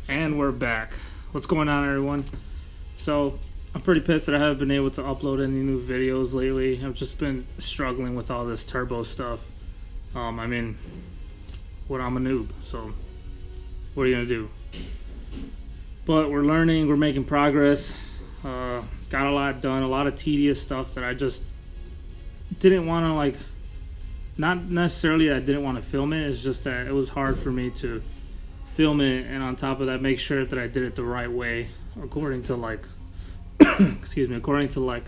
And we're back. What's going on, everyone? So I'm pretty pissed that I haven't been able to upload any new videos lately. I've just been struggling with all this turbo stuff. I mean, I'm a noob, so what are you gonna do? But we're learning, we're making progress. Got a lot done, a lot of tedious stuff that I just didn't want to, like, not necessarily that I didn't want to film it, it's just that it was hard for me to film it, and on top of that make sure that I did it the right way according to, like, excuse me, according to, like,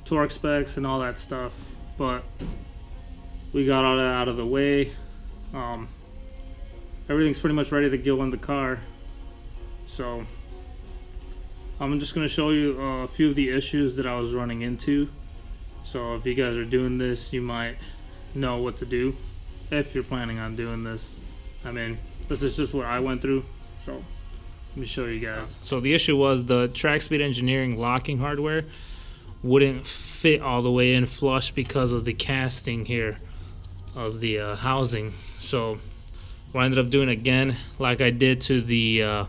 torque specs and all that stuff. But we got all that out of the way. Everything's pretty much ready to go in the car, so I'm just going to show you a few of the issues that I was running into. So if you guys are doing this, you might know what to do if you're planning on doing this. I mean, this is just what I went through, so let me show you guys. So the issue was the Track Speed Engineering locking hardware wouldn't fit all the way in flush because of the casting here of the housing. So what I ended up doing again, like I did to the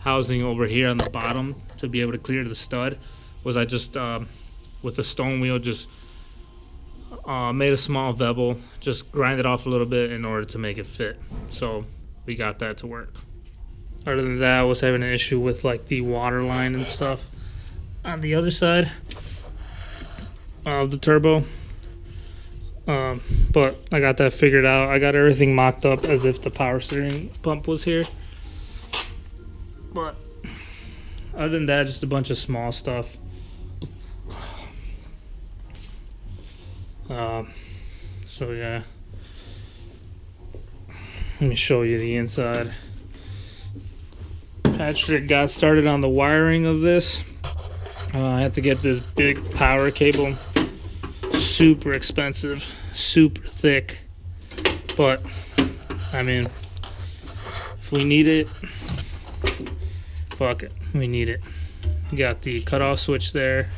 housing over here on the bottom to be able to clear the stud, was I just with the stone wheel just made a small bevel, just grind it off a little bit in order to make it fit. So we got that to work. Other than that, I was having an issue with, like, the water line and stuff on the other side of the turbo, but I got that figured out. I got everything mocked up as if the power steering pump was here. But other than that, just a bunch of small stuff. So yeah, let me show you the inside. Patrick got started on the wiring of this. I had to get this big power cable, super expensive, super thick, but I mean, if we need it, fuck it, we need it. Got the cutoff switch there.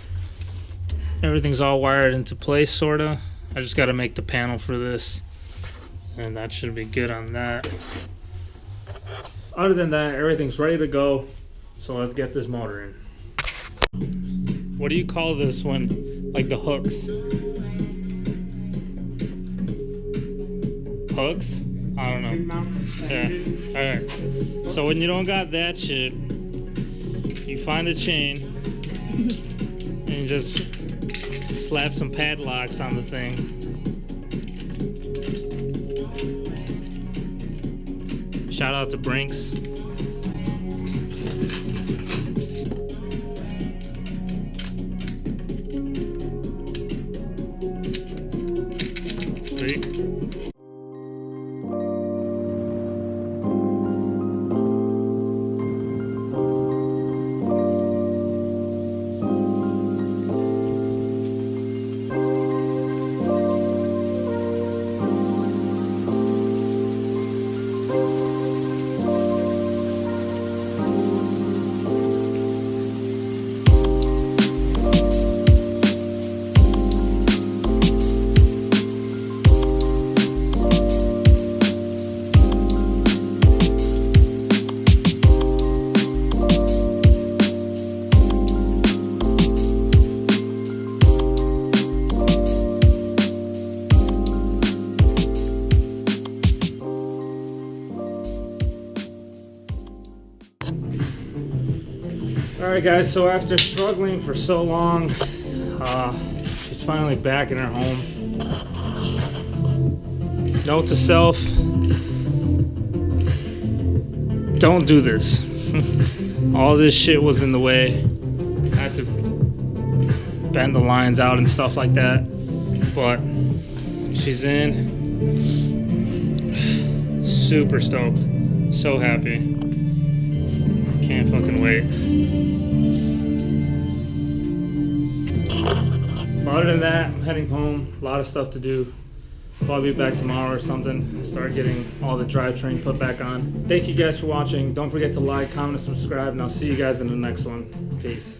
Everything's all wired into place, sorta. I just gotta make the panel for this, and that should be good on that. Other than that, everything's ready to go, so let's get this motor in. What do you call this when, like, the hooks? Hooks? I don't know. Yeah, alright. So when you don't got that shit, you find a chain and you just slap some padlocks on the thing. Shout out to Brinks. Sweet. Alright guys, so after struggling for so long, she's finally back in her home. Note to self, don't do this. All this shit was in the way. I had to bend the lines out and stuff like that, but she's in. Super stoked, so happy. Can't fucking wait. But other than that, I'm heading home. A lot of stuff to do. Probably be back tomorrow or something. Start getting all the drivetrain put back on. Thank you guys for watching. Don't forget to like, comment, and subscribe, and I'll see you guys in the next one. Peace.